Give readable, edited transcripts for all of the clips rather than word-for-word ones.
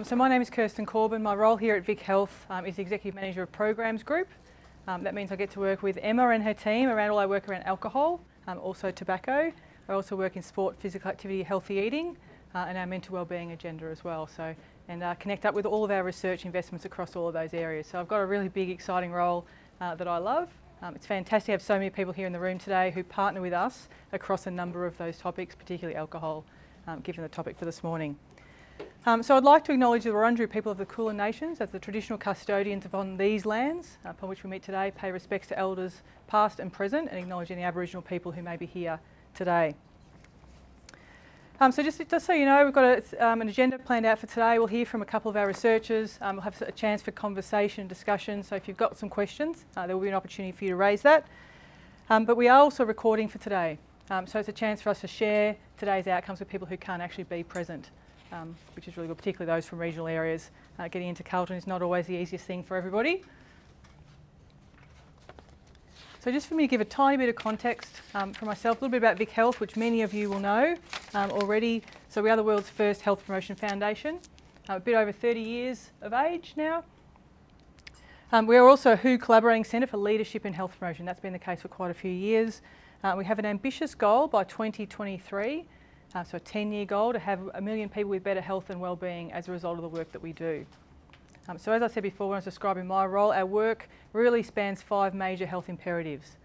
So my name is Kirsten Corbin. My role here at Vic Health is the Executive Manager of Programs Group. That means I get to work with Emma and her team around all our work around alcohol, also tobacco. I also work in sport, physical activity, healthy eating, and our mental wellbeing agenda as well. And connect up with all of our research investments across all of those areas. So I've got a really big, exciting role that I love. It's fantastic to have so many people here in the room today who partner with us across a number of those topics, particularly alcohol, given the topic for this morning. So I'd like to acknowledge the Wurundjeri people of the Kulin Nations as the traditional custodians upon these lands upon which we meet today, pay respects to elders past and present, and acknowledge any Aboriginal people who may be here today. So just so you know, we've got an agenda planned out for today. We'll hear from a couple of our researchers. We'll have a chance for conversation and discussion, so if you've got some questions, there will be an opportunity for you to raise that. But we are also recording for today, so it's a chance for us to share today's outcomes with people who can't actually be present. Which is really good, particularly those from regional areas. Getting into Carlton is not always the easiest thing for everybody. So just for me to give a tiny bit of context for myself, a little bit about Vic Health, which many of you will know already. So we are the world's first health promotion foundation, a bit over 30 years of age now. We are also a WHO Collaborating Centre for Leadership in Health Promotion. That's been the case for quite a few years. We have an ambitious goal by 2023. So a 10-year goal to have 1 million people with better health and wellbeing as a result of the work that we do. So as I said before when I was describing my role, our work really spans 5 major health imperatives.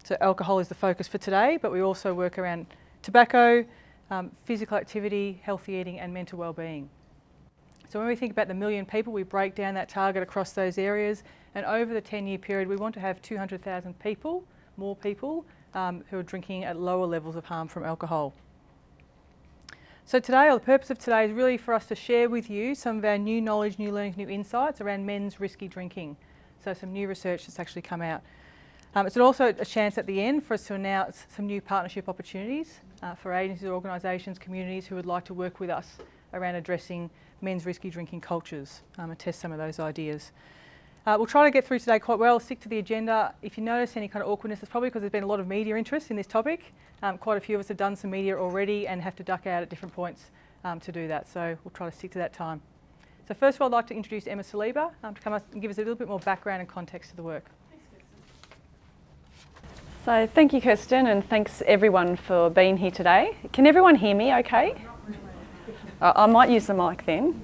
So alcohol is the focus for today, but we also work around tobacco, physical activity, healthy eating and mental wellbeing. So when we think about the 1 million people, we break down that target across those areas, and over the 10-year period we want to have 200,000 people, more people, who are drinking at lower levels of harm from alcohol. So today, or the purpose of today, is really for us to share with you some of our new knowledge, new learnings, new insights around men's risky drinking. So some new research that's actually come out. It's also a chance at the end for us to announce some new partnership opportunities for agencies, organisations, communities who would like to work with us around addressing men's risky drinking cultures and test some of those ideas. We'll try to get through today quite well, stick to the agenda. If you notice any kind of awkwardness, it's probably because there's been a lot of media interest in this topic. Quite a few of us have done some media already and have to duck out at different points to do that, so we'll try to stick to that time. So first of all, I'd like to introduce Emma Saliba to come up and give us a little bit more background and context to the work. So thank you, Kirsten, and thanks everyone for being here today. Can everyone hear me okay? I might use the mic then.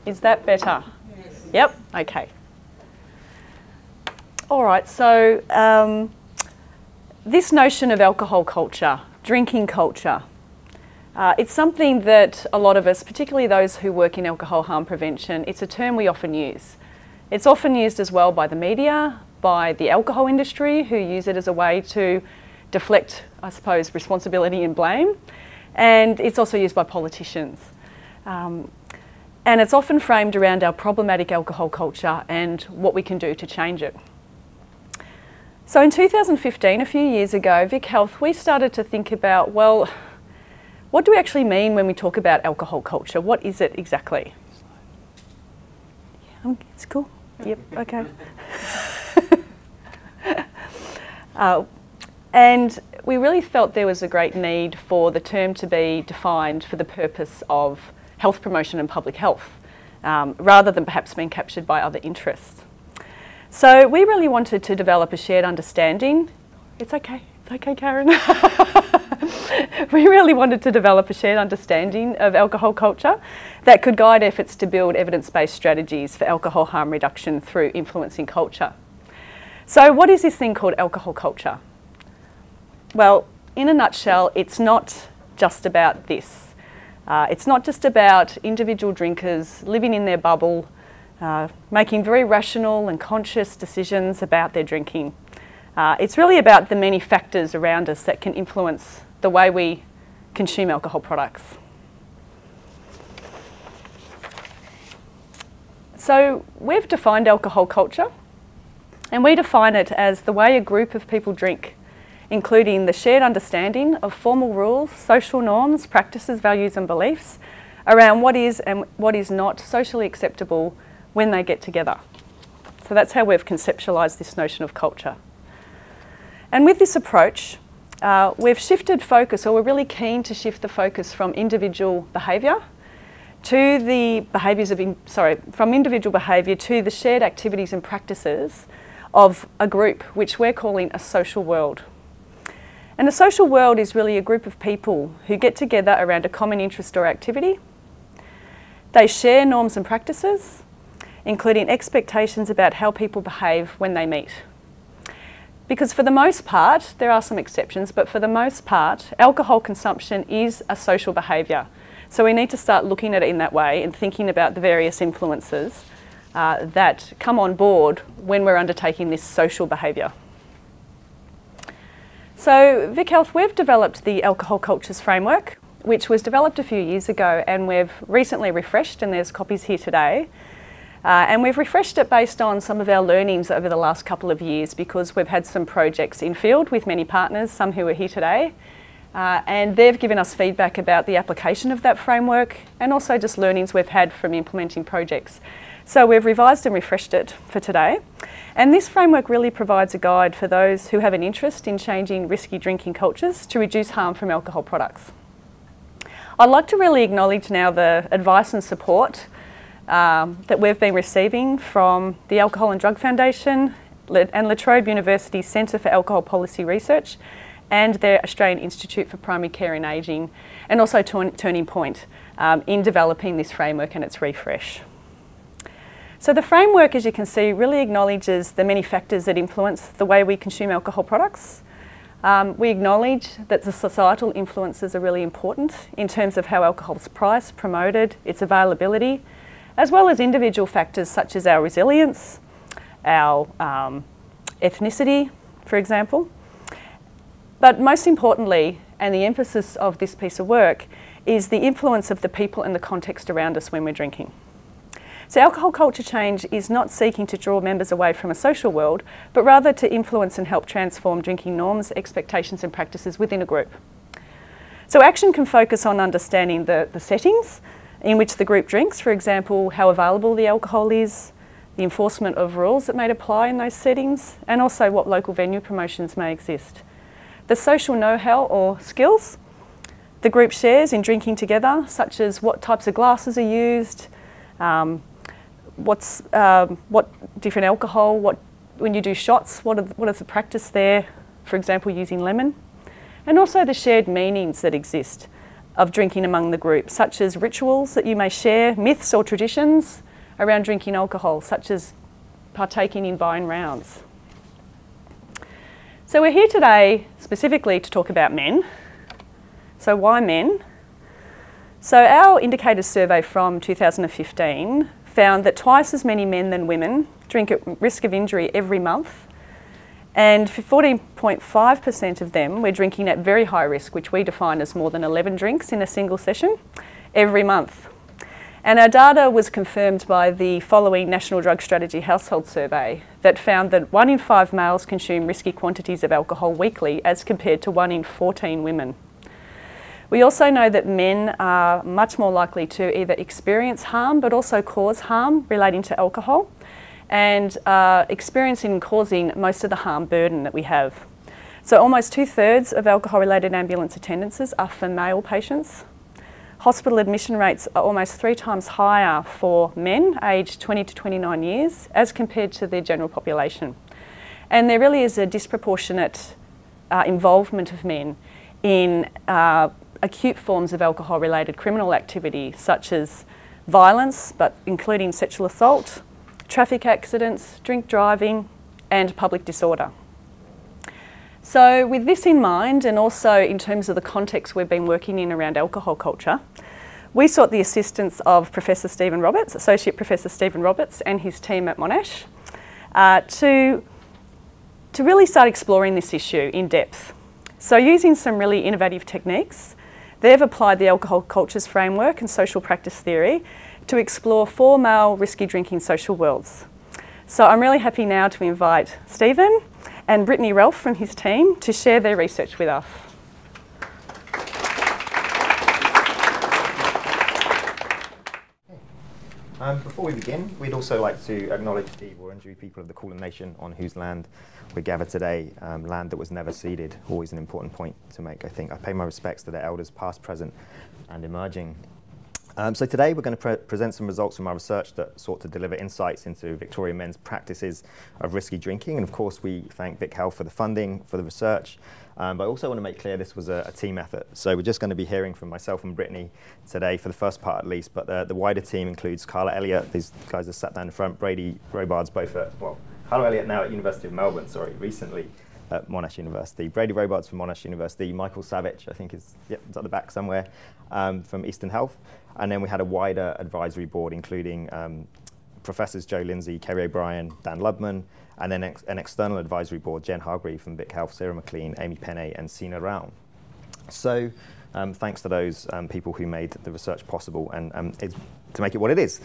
Is that better? Yes. Yep, okay. All right, so this notion of alcohol culture, drinking culture, it's something that a lot of us, particularly those who work in alcohol harm prevention, it's a term we often use. It's often used as well by the media, by the alcohol industry, who use it as a way to deflect, I suppose, responsibility and blame. And it's also used by politicians. And it's often framed around our problematic alcohol culture and what we can do to change it. So in 2015, a few years ago, Vic Health, we started to think about, well, what do we actually mean when we talk about alcohol culture? What is it exactly? Yeah, it's cool. Yep, okay. And we really felt there was a great need for the term to be defined for the purpose of health promotion and public health, rather than perhaps being captured by other interests. So we really wanted to develop a shared understanding. It's okay, Karen. We really wanted to develop a shared understanding of alcohol culture that could guide efforts to build evidence-based strategies for alcohol harm reduction through influencing culture. So what is this thing called alcohol culture? Well, in a nutshell, it's not just about this. It's not just about individual drinkers living in their bubble, making very rational and conscious decisions about their drinking. It's really about the many factors around us that can influence the way we consume alcohol products. So we've defined alcohol culture, and we define it as the way a group of people drink, including the shared understanding of formal rules, social norms, practices, values and beliefs around what is and what is not socially acceptable when they get together. So that's how we've conceptualised this notion of culture. And with this approach, we've shifted focus, or we're really keen to shift the focus from individual behaviour to the behaviours of, from individual behaviour to the shared activities and practices of a group, which we're calling a social world. And a social world is really a group of people who get together around a common interest or activity. They share norms and practices, including expectations about how people behave when they meet. Because for the most part, there are some exceptions, but for the most part, alcohol consumption is a social behaviour. So we need to start looking at it in that way and thinking about the various influences that come on board when we're undertaking this social behaviour. So Vic Health, we've developed the Alcohol Cultures Framework, which was developed a few years ago, and we've recently refreshed, and there's copies here today. And we've refreshed it based on some of our learnings over the last couple of years, because we've had some projects in field with many partners, some who are here today, and they've given us feedback about the application of that framework and also just learnings we've had from implementing projects. So we've revised and refreshed it for today. And this framework really provides a guide for those who have an interest in changing risky drinking cultures to reduce harm from alcohol products. I'd like to really acknowledge now the advice and support that we've been receiving from the Alcohol and Drug Foundation and La Trobe University's Centre for Alcohol Policy Research and their Australian Institute for Primary Care and Ageing, and also Turning Point in developing this framework and its refresh. So the framework, as you can see, really acknowledges the many factors that influence the way we consume alcohol products. We acknowledge that the societal influences are really important in terms of how alcohol is priced, promoted, its availability, as well as individual factors such as our resilience, our ethnicity, for example. But most importantly, and the emphasis of this piece of work, is the influence of the people and the context around us when we're drinking. So alcohol culture change is not seeking to draw members away from a social world, but rather to influence and help transform drinking norms, expectations and practices within a group. So action can focus on understanding the settings in which the group drinks, for example, how available the alcohol is, the enforcement of rules that may apply in those settings, and also what local venue promotions may exist. The social know-how or skills the group shares in drinking together, such as what types of glasses are used, what different alcohol, when you do shots, what is the practice there, for example, using lemon, and also the shared meanings that exist of drinking among the group, such as rituals that you may share, myths or traditions around drinking alcohol, such as partaking in buying rounds. So we're here today specifically to talk about men. So why men? So our indicator survey from 2015 found that twice as many men than women drink at risk of injury every month, and for 14.5% of them were drinking at very high risk, which we define as more than 11 drinks in a single session every month. And our data was confirmed by the following National Drug Strategy Household Survey that found that 1 in 5 males consume risky quantities of alcohol weekly as compared to 1 in 14 women. We also know that men are much more likely to either experience harm but also cause harm relating to alcohol, and experiencing and causing most of the harm burden that we have. So almost 2/3 of alcohol-related ambulance attendances are for male patients. Hospital admission rates are almost 3 times higher for men aged 20 to 29 years as compared to the general population. And there really is a disproportionate involvement of men in acute forms of alcohol-related criminal activity, such as violence, but including sexual assault, traffic accidents, drink driving, and public disorder. So with this in mind, and also in terms of the context we've been working in around alcohol culture, we sought the assistance of Professor Stephen Roberts, Associate Professor Stephen Roberts, and his team at Monash to really start exploring this issue in depth. So using some really innovative techniques, they've applied the Alcohol Cultures Framework and social practice theory to explore 4 male risky drinking social worlds. So I'm really happy now to invite Stephen and Brittany Ralph from his team to share their research with us. Before we begin, we'd also like to acknowledge the Wurundjeri people of the Kulin Nation on whose land we gather today, land that was never ceded. Always an important point to make, I think. I pay my respects to their elders, past, present, and emerging. So today we're going to present some results from our research that sought to deliver insights into Victorian men's practices of risky drinking. And of course, we thank Vic Health for the funding for the research. But I also want to make clear this was a team effort. So we're just going to be hearing from myself and Brittany today for the first part at least. But the wider team includes Carla Elliott, these guys are sat down in front, Brady Robards, both at, well, Carla Elliott now at University of Melbourne, recently at Monash University. Brady Robards from Monash University, Michael Savage, I think is at the back somewhere, from Eastern Health. And then we had a wider advisory board, including Professors Joe Lindsay, Kerry O'Brien, Dan Lubman, and then an external advisory board, Jen Hargreave from Vic Health, Sarah McLean, Amy Penne, and Sina Rao. So thanks to those people who made the research possible and to make it what it is.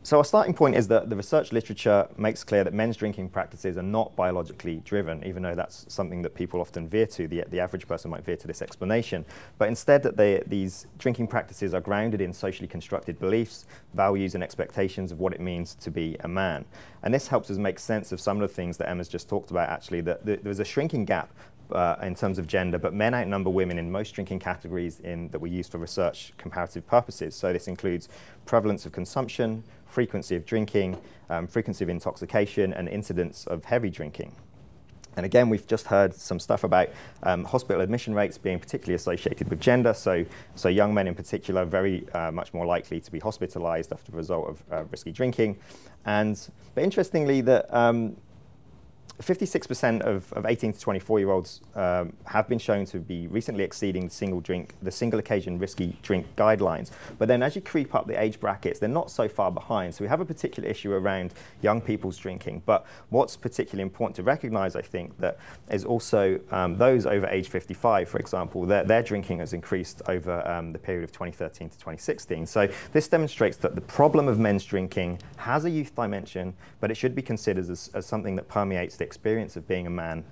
So our starting point is that the research literature makes clear that men's drinking practices are not biologically driven, even though that's something that people often veer to. The average person might veer to this explanation. But instead that these drinking practices are grounded in socially constructed beliefs, values, and expectations of what it means to be a man. And this helps us make sense of some of the things that Emma's just talked about, actually, that there's a shrinking gap in terms of gender, but men outnumber women in most drinking categories that we use for research comparative purposes. So this includes prevalence of consumption, frequency of drinking, frequency of intoxication, and incidence of heavy drinking. And again, we've just heard some stuff about hospital admission rates being particularly associated with gender. So young men in particular are very much more likely to be hospitalized after the result of risky drinking. But interestingly, that 56% of 18 to 24-year-olds have been shown to be recently exceeding the single occasion risky drink guidelines. But then as you creep up the age brackets, they're not so far behind. So we have a particular issue around young people's drinking. But what's particularly important to recognize, I think, that is also those over age 55, for example, their drinking has increased over the period of 2013 to 2016. So this demonstrates that the problem of men's drinking has a youth dimension, but it should be considered as something that permeates the experience of being a man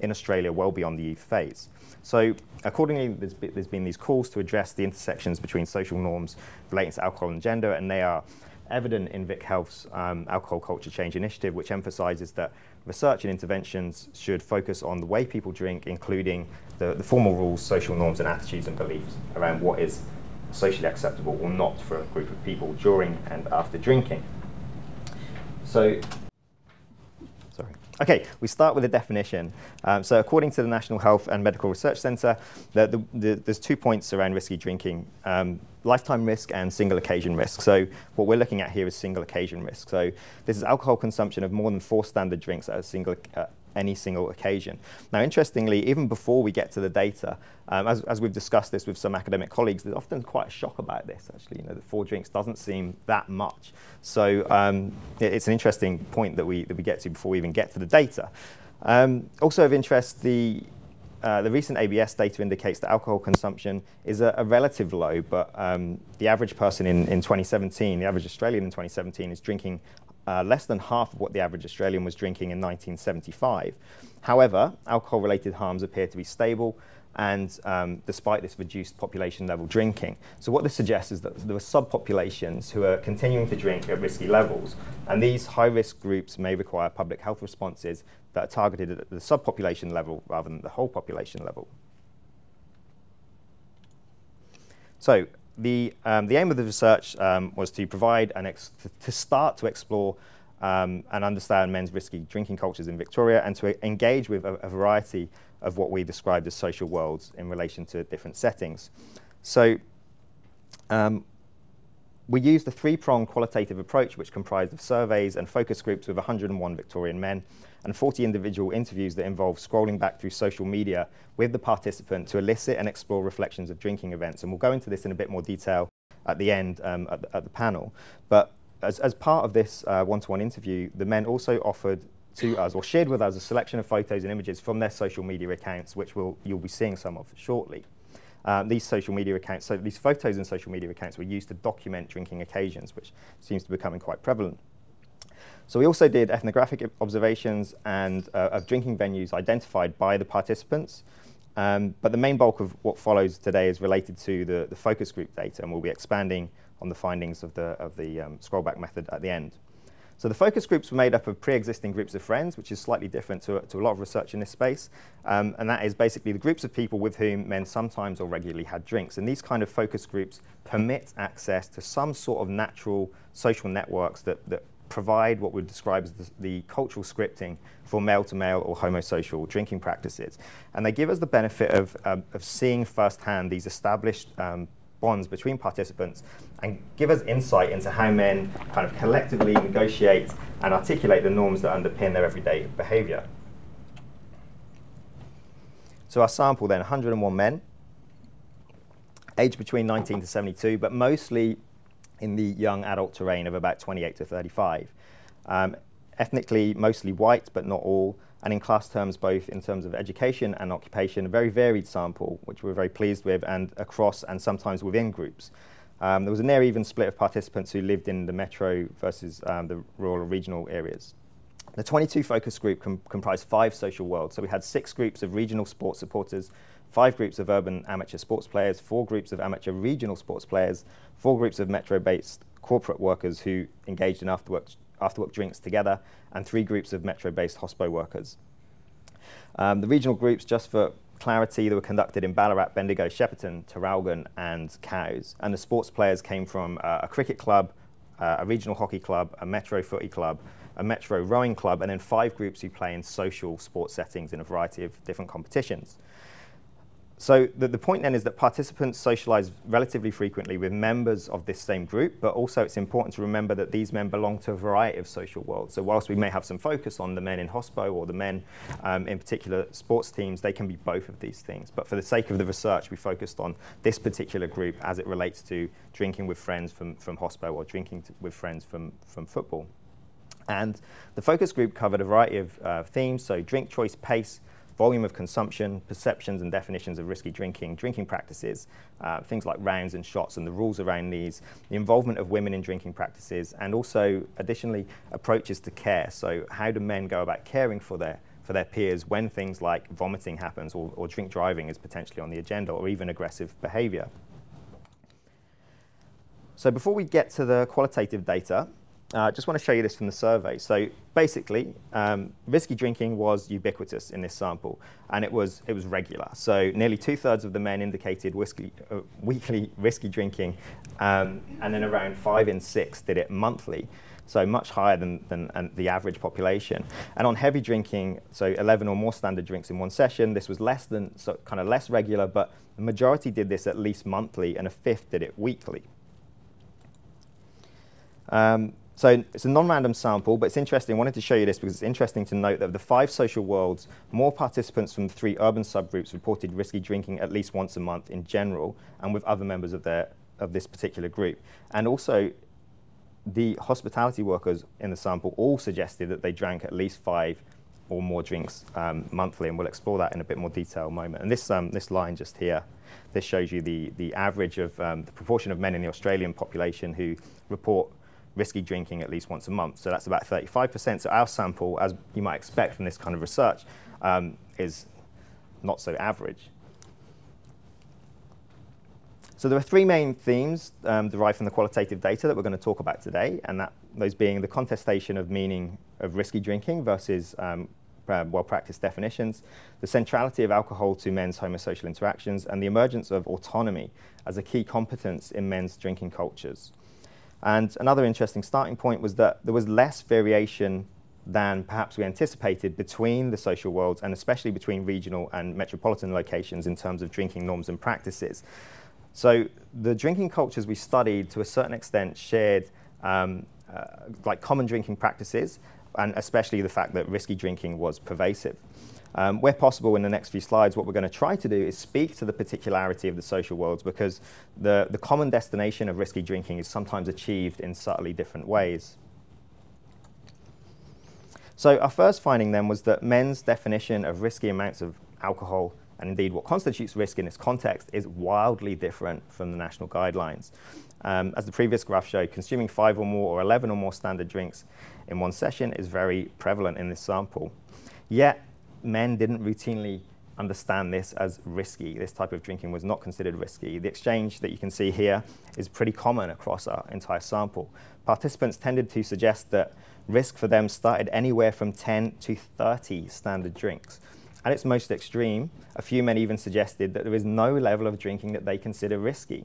in Australia well beyond the youth phase. So accordingly, there's been these calls to address the intersections between social norms relating to alcohol and gender, and they are evident in Vic Health's Alcohol Culture Change Initiative, which emphasizes that research and interventions should focus on the way people drink, including the formal rules, social norms, and attitudes and beliefs around what is socially acceptable or not for a group of people during and after drinking. Okay, we start with a definition. So according to the National Health and Medical Research Centre, there's 2 points around risky drinking, lifetime risk and single occasion risk. So what we're looking at here is single occasion risk. So this is alcohol consumption of more than 4 standard drinks at any single occasion. Now, interestingly, even before we get to the data, as we've discussed this with some academic colleagues, there's often quite a shock about this, actually. The 4 drinks doesn't seem that much. So it's an interesting point that we get to before we even get to the data. Also of interest, the recent ABS data indicates that alcohol consumption is a relative low, but the average person in 2017, the average Australian in 2017 is drinking less than half of what the average Australian was drinking in 1975. However, alcohol-related harms appear to be stable, and despite this reduced population-level drinking. So what this suggests is that there are subpopulations who are continuing to drink at risky levels, and these high-risk groups may require public health responses that are targeted at the subpopulation level rather than the whole population level. So the aim of the research was to provide to start to explore and understand men's risky drinking cultures in Victoria, and to engage with a variety of what we described as social worlds in relation to different settings. So we used a 3-pronged qualitative approach, which comprised of surveys and focus groups with 101 Victorian men and 40 individual interviews that involved scrolling back through social media with the participant to elicit and explore reflections of drinking events. And we'll go into this in a bit more detail at the end at the panel. But as part of this one-to-one interview, the men also offered to us, or shared with us, a selection of photos and images from their social media accounts, which you'll be seeing some of shortly. These social media accounts, so these photos and social media accounts were used to document drinking occasions, which seems to be becoming quite prevalent. So we also did ethnographic observations and of drinking venues scoped by the participants. But the main bulk of what follows today is related to the focus group data, and we'll be expanding on the findings of the scrollback method at the end. So the focus groups were made up of pre-existing groups of friends, which is slightly different to a lot of research in this space. And that is basically the groups of people with whom men sometimes or regularly had drinks. And these kind of focus groups permit access to some sort of natural social networks that provide what we describe as the cultural scripting for male-to-male or homosocial drinking practices. And they give us the benefit of seeing firsthand these established bonds between participants and give us insight into how men kind of collectively negotiate and articulate the norms that underpin their everyday behavior. So our sample then, 101 men, aged between 19 to 72, but mostly in the young adult terrain of about 28 to 35. Ethnically, mostly white, but not all, and in class terms, both in terms of education and occupation, a very varied sample, which we're very pleased with, and across and sometimes within groups. There was a near even split of participants who lived in the metro versus the rural or regional areas. The 22 focus group comprised 5 social worlds. So we had 6 groups of regional sports supporters, 5 groups of urban amateur sports players, 4 groups of amateur regional sports players, 4 groups of metro-based corporate workers who engaged in after-work drinks together, and 3 groups of metro-based hospo workers. The regional groups, just for clarity, they were conducted in Ballarat, Bendigo, Shepparton, Traralgon, and Cowes. And the sports players came from a cricket club, a regional hockey club, a metro footy club, a metro rowing club, and then 5 groups who play in social sports settings in a variety of different competitions. So the point then is that participants socialize relatively frequently with members of this same group, but also it's important to remember that these men belong to a variety of social worlds. So whilst we may have some focus on the men in hospo or the men in particular sports teams, they can be both of these things. But for the sake of the research, we focused on this particular group as it relates to drinking with friends from hospo or drinking with friends from football. And the focus group covered a variety of themes, so drink choice, pace, volume of consumption, perceptions and definitions of risky drinking, drinking practices, things like rounds and shots and the rules around these, the involvement of women in drinking practices, and also, additionally, approaches to care. So how do men go about caring for their peers when things like vomiting happens or drink driving is potentially on the agenda, or even aggressive behavior? So before we get to the qualitative data, I just want to show you this from the survey. So basically, risky drinking was ubiquitous in this sample, and it was regular. So nearly 2/3 of the men indicated weekly risky drinking, and then around 5 in 6 did it monthly. So much higher than the average population. And on heavy drinking, so 11 or more standard drinks in one session, this was less regular, but the majority did this at least monthly, and 1/5 did it weekly. So it's a non-random sample, but it's interesting. I wanted to show you this because it's interesting to note that of the 5 social worlds, more participants from the 3 urban subgroups reported risky drinking at least once a month in general, and with other members of this particular group. And also, the hospitality workers in the sample all suggested that they drank at least 5 or more drinks monthly, and we'll explore that in a bit more detail in a moment. And this line just here, this shows you the average of the proportion of men in the Australian population who report risky drinking at least once a month. So that's about 35%. So our sample, as you might expect from this kind of research, is not so average. So there are 3 main themes derived from the qualitative data that we're going to talk about today, and those being the contestation of meaning of risky drinking versus well-practiced definitions, the centrality of alcohol to men's homosocial interactions, and the emergence of autonomy as a key competence in men's drinking cultures. And another interesting starting point was that there was less variation than perhaps we anticipated between the social worlds, and especially between regional and metropolitan locations in terms of drinking norms and practices. So the drinking cultures we studied, to a certain extent, shared like common drinking practices, and especially the fact that risky drinking was pervasive. Where possible, in the next few slides, what we're going to try to do is speak to the particularity of the social worlds, because the common destination of risky drinking is sometimes achieved in subtly different ways. So our first finding then was that men's definition of risky amounts of alcohol, and indeed what constitutes risk in this context, is wildly different from the national guidelines. As the previous graph showed, consuming 5 or more or 11 or more standard drinks in one session is very prevalent in this sample. Yet, men didn't routinely understand this as risky. This type of drinking was not considered risky. The exchange that you can see here is pretty common across our entire sample. Participants tended to suggest that risk for them started anywhere from 10 to 30 standard drinks. At its most extreme, a few men even suggested that there is no level of drinking that they consider risky.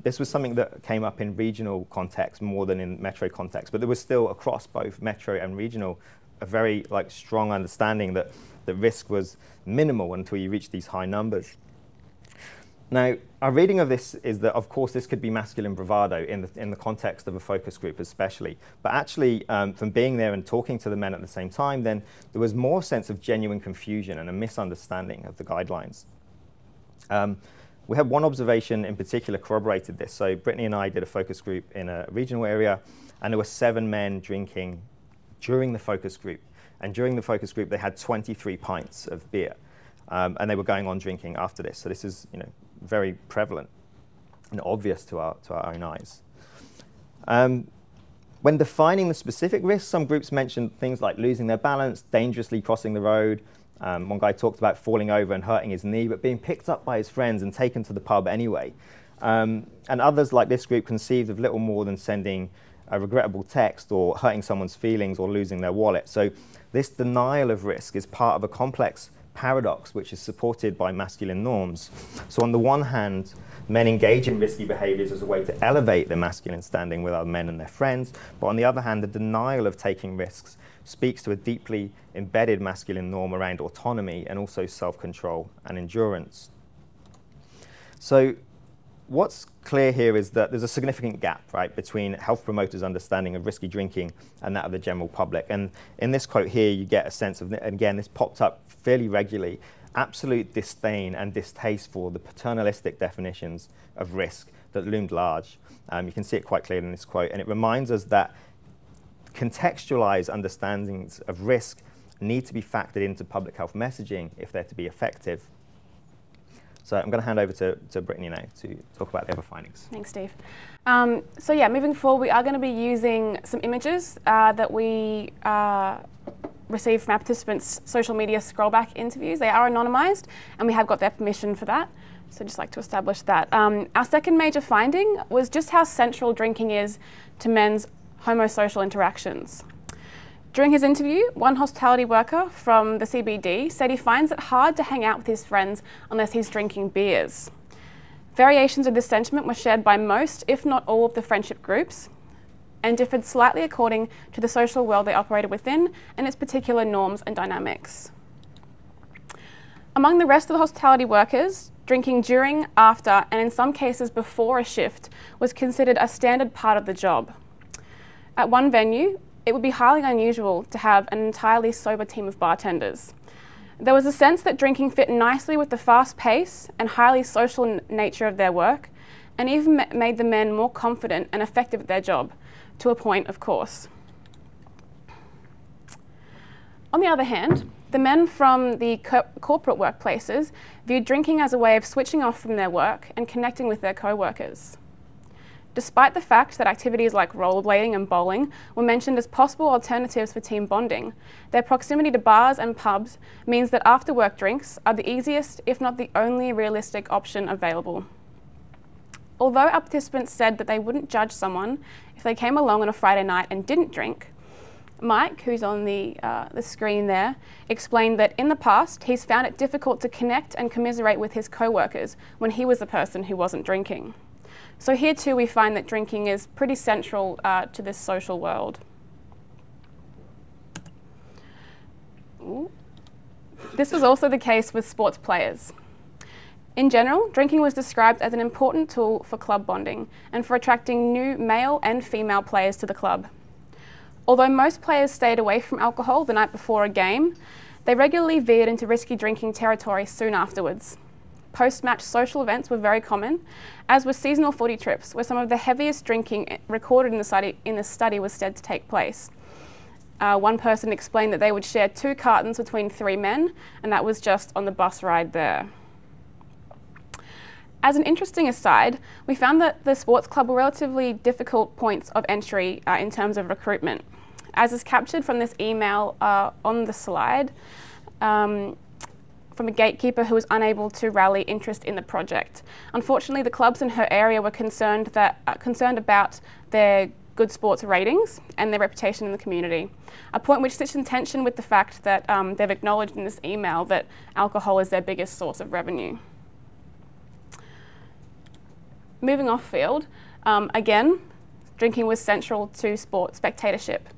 This was something that came up in regional context more than in metro context, but there was still across both metro and regional a very strong understanding that the risk was minimal until you reach these high numbers. Now, our reading of this is that, of course, this could be masculine bravado in the context of a focus group especially. But actually, from being there and talking to the men at the same time, then there was more sense of genuine confusion and a misunderstanding of the guidelines. We had one observation in particular corroborated this. So Brittany and I did a focus group in a regional area, and there were 7 men drinking during the focus group. And during the focus group, they had 23 pints of beer. And they were going on drinking after this. So this is very prevalent and obvious to our own eyes. When defining the specific risks, some groups mentioned things like losing their balance, dangerously crossing the road. One guy talked about falling over and hurting his knee, but being picked up by his friends and taken to the pub anyway. And others, like this group, conceived of little more than sending a regrettable text or hurting someone's feelings or losing their wallet. So this denial of risk is part of a complex paradox which is supported by masculine norms. So on the one hand, men engage in risky behaviors as a way to elevate their masculine standing with other men and their friends, but on the other hand, the denial of taking risks speaks to a deeply embedded masculine norm around autonomy and also self-control and endurance. So what's clear here is that there's a significant gap, right, between health promoters' understanding of risky drinking and that of the general public. And in this quote here, you get a sense of, and again, this popped up fairly regularly, absolute disdain and distaste for the paternalistic definitions of risk that loomed large. You can see it quite clearly in this quote, and it reminds us that contextualized understandings of risk need to be factored into public health messaging if they're to be effective. So I'm going to hand over to Brittany now to talk about the other findings. Thanks, Steve. So yeah, moving forward, we are going to be using some images that we received from our participants' social media scrollback interviews. They are anonymised, and we have got their permission for that. So I'd just like to establish that. Our second major finding was just how central drinking is to men's homosocial interactions. During his interview, one hospitality worker from the CBD said he finds it hard to hang out with his friends unless he's drinking beers. Variations of this sentiment were shared by most, if not all, of the friendship groups, and differed slightly according to the social world they operated within and its particular norms and dynamics. Among the rest of the hospitality workers, drinking during, after, and in some cases before a shift was considered a standard part of the job. At one venue, it would be highly unusual to have an entirely sober team of bartenders. There was a sense that drinking fit nicely with the fast pace and highly social nature of their work, and even made the men more confident and effective at their job, to a point, of course. On the other hand, the men from the corporate workplaces viewed drinking as a way of switching off from their work and connecting with their co-workers. Despite the fact that activities like rollerblading and bowling were mentioned as possible alternatives for team bonding, their proximity to bars and pubs means that after-work drinks are the easiest, if not the only realistic option available. Although our participants said that they wouldn't judge someone if they came along on a Friday night and didn't drink, Mike, who's on the screen there, explained that in the past he's found it difficult to connect and commiserate with his co-workers when he was the person who wasn't drinking. So here too we find that drinking is pretty central to this social world. Ooh. This was also the case with sports players. In general, drinking was described as an important tool for club bonding and for attracting new male and female players to the club. Although most players stayed away from alcohol the night before a game, they regularly veered into risky drinking territory soon afterwards. Post-match social events were very common, as were seasonal footy trips, where some of the heaviest drinking recorded in the study was said to take place. One person explained that they would share 2 cartons between 3 men, and that was just on the bus ride there. As an interesting aside, we found that the sports club were relatively difficult points of entry in terms of recruitment. As is captured from this email on the slide, from a gatekeeper who was unable to rally interest in the project. Unfortunately, the clubs in her area were concerned about their good sports ratings and their reputation in the community, a point which sits in tension with the fact that they've acknowledged in this email that alcohol is their biggest source of revenue. Moving off field, again, drinking was central to sport spectatorship.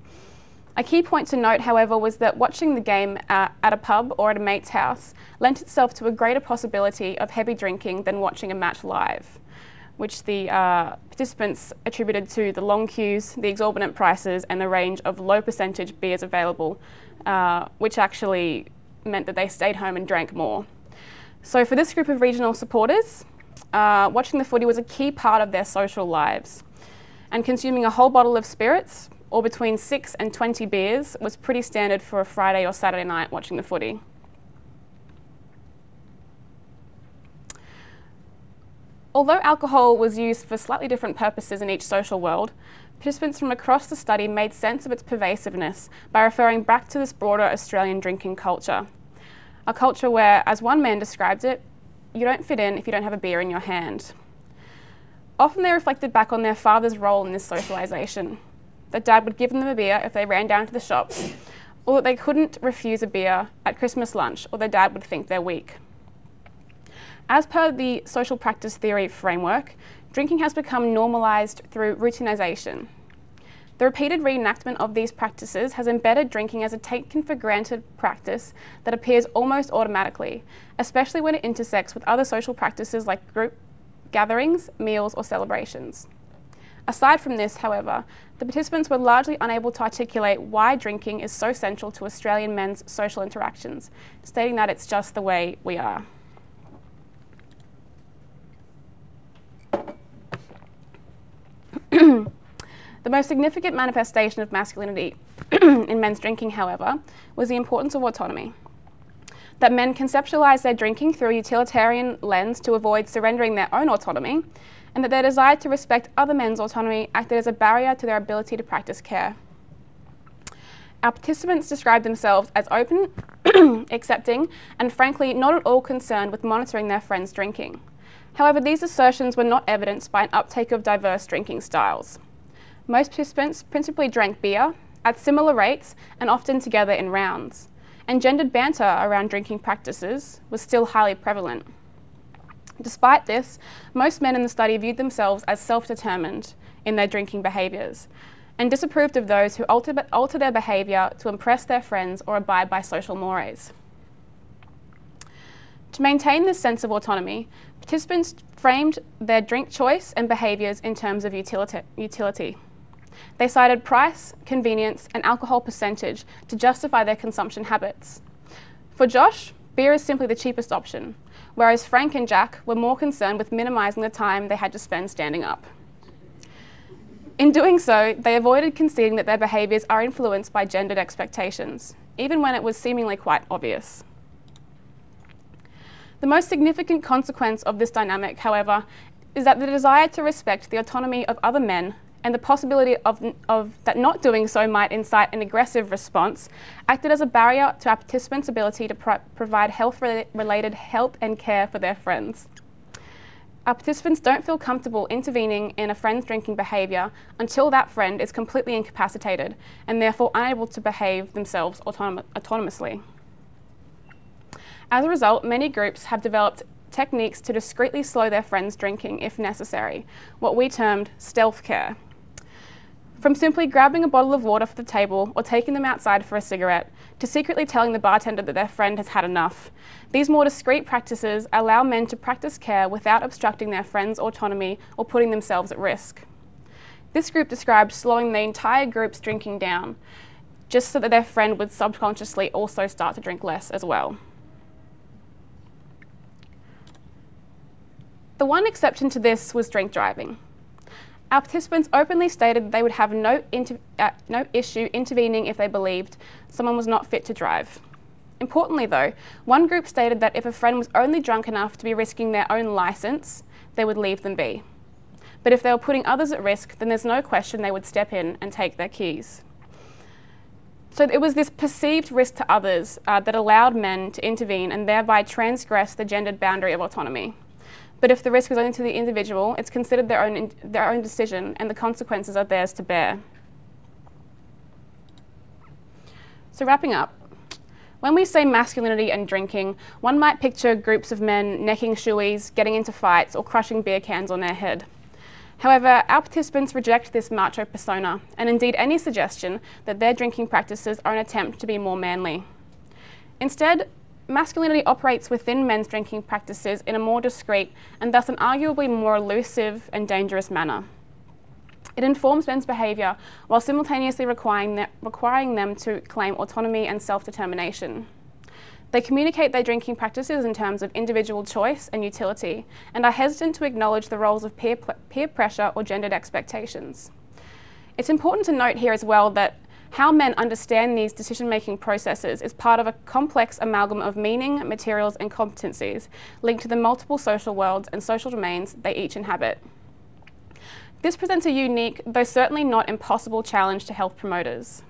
A key point to note, however, was that watching the game at a pub or at a mate's house lent itself to a greater possibility of heavy drinking than watching a match live, which the participants attributed to the long queues, the exorbitant prices, and the range of low percentage beers available, which actually meant that they stayed home and drank more. So for this group of regional supporters, watching the footy was a key part of their social lives, and consuming a whole bottle of spirits, or between 6 and 20 beers, was pretty standard for a Friday or Saturday night watching the footy. Although alcohol was used for slightly different purposes in each social world, participants from across the study made sense of its pervasiveness by referring back to this broader Australian drinking culture. A culture where, as one man described it, you don't fit in if you don't have a beer in your hand. Often they reflected back on their father's role in this socialisation. That dad would give them a beer if they ran down to the shops, or that they couldn't refuse a beer at Christmas lunch, or their dad would think they're weak. As per the social practice theory framework, drinking has become normalised through routinisation. The repeated reenactment of these practices has embedded drinking as a taken for granted practice that appears almost automatically, especially when it intersects with other social practices like group gatherings, meals, or celebrations. Aside from this, however, the participants were largely unable to articulate why drinking is so central to Australian men's social interactions, stating that it's just the way we are. The most significant manifestation of masculinity in men's drinking, however, was the importance of autonomy. That men conceptualised their drinking through a utilitarian lens to avoid surrendering their own autonomy, and that their desire to respect other men's autonomy acted as a barrier to their ability to practice care. Our participants described themselves as open, accepting, and frankly not at all concerned with monitoring their friends' drinking. However, these assertions were not evidenced by an uptake of diverse drinking styles. Most participants principally drank beer at similar rates and often together in rounds, and gendered banter around drinking practices was still highly prevalent. Despite this, most men in the study viewed themselves as self-determined in their drinking behaviours and disapproved of those who alter their behaviour to impress their friends or abide by social mores. To maintain this sense of autonomy, participants framed their drink choice and behaviours in terms of utility. They cited price, convenience, and alcohol percentage to justify their consumption habits. For Josh, beer is simply the cheapest option, whereas Frank and Jack were more concerned with minimising the time they had to spend standing up. In doing so, they avoided conceding that their behaviours are influenced by gendered expectations, even when it was seemingly quite obvious. The most significant consequence of this dynamic, however, is that the desire to respect the autonomy of other men and the possibility of that not doing so might incite an aggressive response acted as a barrier to our participants' ability to provide health-related help and care for their friends. Our participants don't feel comfortable intervening in a friend's drinking behaviour until that friend is completely incapacitated and therefore unable to behave themselves autonomously. As a result, many groups have developed techniques to discreetly slow their friends' drinking if necessary, what we termed stealth care. From simply grabbing a bottle of water from the table or taking them outside for a cigarette, to secretly telling the bartender that their friend has had enough, these more discreet practices allow men to practice care without obstructing their friends' autonomy or putting themselves at risk. This group described slowing the entire group's drinking down, just so that their friend would subconsciously also start to drink less as well. The one exception to this was drink driving. Our participants openly stated that they would have no issue intervening if they believed someone was not fit to drive. Importantly though, one group stated that if a friend was only drunk enough to be risking their own licence, they would leave them be. But if they were putting others at risk, then there's no question they would step in and take their keys. So it was this perceived risk to others that allowed men to intervene and thereby transgress the gendered boundary of autonomy. But if the risk is only to the individual, it's considered their own decision, and the consequences are theirs to bear. So wrapping up, when we say masculinity and drinking, one might picture groups of men necking shoeies, getting into fights, or crushing beer cans on their head. However, our participants reject this macho persona, and indeed any suggestion that their drinking practices are an attempt to be more manly. Instead, masculinity operates within men's drinking practices in a more discreet and thus an arguably more elusive and dangerous manner. It informs men's behaviour while simultaneously requiring them to claim autonomy and self-determination. They communicate their drinking practices in terms of individual choice and utility, and are hesitant to acknowledge the roles of peer pressure or gendered expectations. It's important to note here as well that how men understand these decision-making processes is part of a complex amalgam of meaning, materials, and competencies linked to the multiple social worlds and social domains they each inhabit. This presents a unique, though certainly not impossible, challenge to health promoters.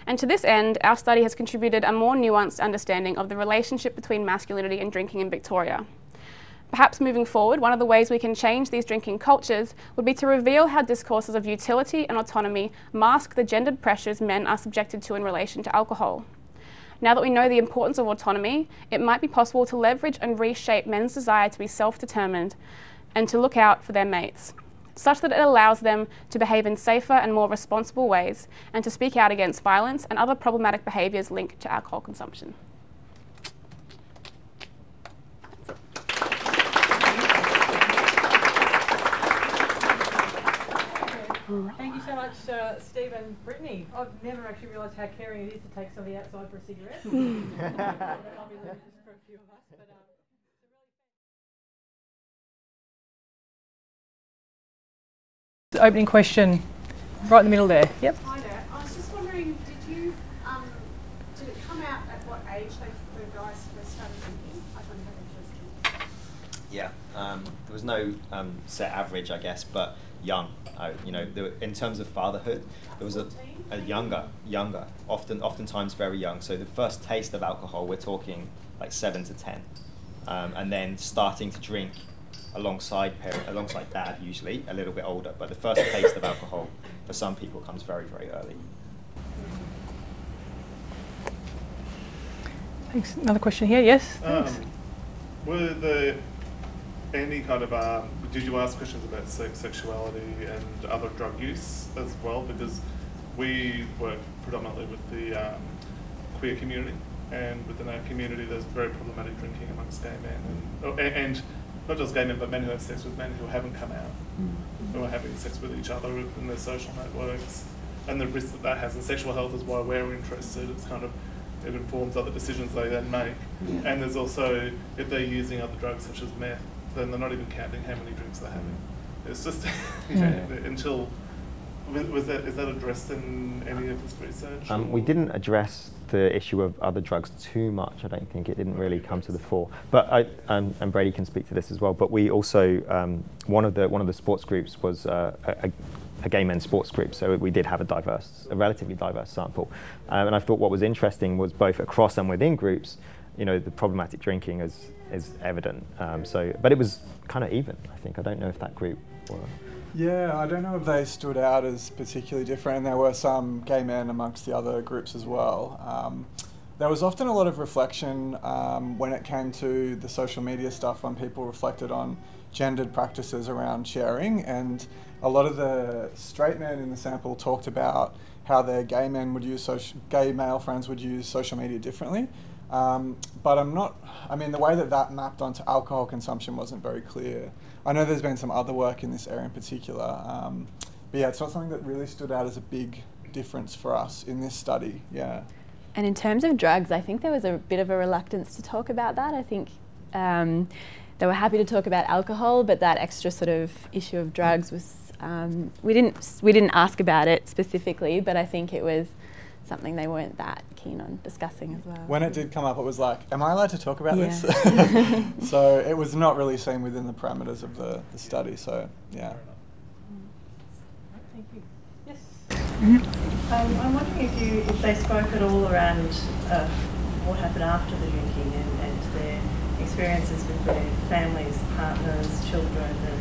And to this end, our study has contributed a more nuanced understanding of the relationship between masculinity and drinking in Victoria. Perhaps moving forward, one of the ways we can change these drinking cultures would be to reveal how discourses of utility and autonomy mask the gendered pressures men are subjected to in relation to alcohol. Now that we know the importance of autonomy, it might be possible to leverage and reshape men's desire to be self-determined and to look out for their mates, such that it allows them to behave in safer and more responsible ways and to speak out against violence and other problematic behaviours linked to alcohol consumption. Thank you so much, Steve and Brittany. I've never actually realised how caring it is to take somebody outside for a cigarette. I'll be leaving just for a few of us. But, opening question, right in the middle there. Yep. Hi there. I was just wondering, did it come out at what age the guys first started drinking? I don't know how they first did. Yeah, there was no set average, I guess, but young. In terms of fatherhood, there was a younger, oftentimes very young. So the first taste of alcohol, we're talking like 7 to 10, and then starting to drink alongside dad, usually a little bit older. But the first taste of alcohol for some people comes very, very early. Thanks. Another question here. Yes. Thanks. Were there any kind of did you ask questions about sexuality and other drug use as well? Because we work predominantly with the queer community, and within our community there's very problematic drinking amongst gay men, and not just gay men, but men who have sex with men who haven't come out, who are having sex with each other in their social networks, and the risk that has in sexual health is why we're interested. It's kind of, it informs other decisions they then make. Yeah. And there's also, if they're using other drugs such as meth, then they're not even counting how many drinks they're having. It's just, until, is that addressed in any of this research? We didn't address the issue of other drugs too much. I don't think it didn't really come to the fore. But and Brady can speak to this as well. But we also, one of the sports groups was a gay men's sports group, so we did have a relatively diverse sample. And I thought what was interesting was both across and within groups, the problematic drinking is evident. But it was kind of even, I think. I don't know if that group were. Yeah, I don't know if they stood out as particularly different, and there were some gay men amongst the other groups as well. There was often a lot of reflection when it came to the social media stuff, when people reflected on gendered practices around sharing, and a lot of the straight men in the sample talked about how their gay male friends would use social media differently. But the way that mapped onto alcohol consumption wasn't very clear. I know there's been some other work in this area in particular, but yeah, it's not something that really stood out as a big difference for us in this study, yeah. And in terms of drugs, I think there was a bit of a reluctance to talk about that. I think they were happy to talk about alcohol, but that extra sort of issue of drugs was, we didn't ask about it specifically, but I think it was something they weren't that keen on discussing as well. When it did come up, it was like, am I allowed to talk about this? So it was not really seen within the parameters of the study, so yeah. Thank you. Yes? I'm wondering if they spoke at all around what happened after the drinking and their experiences with their families, partners, children, and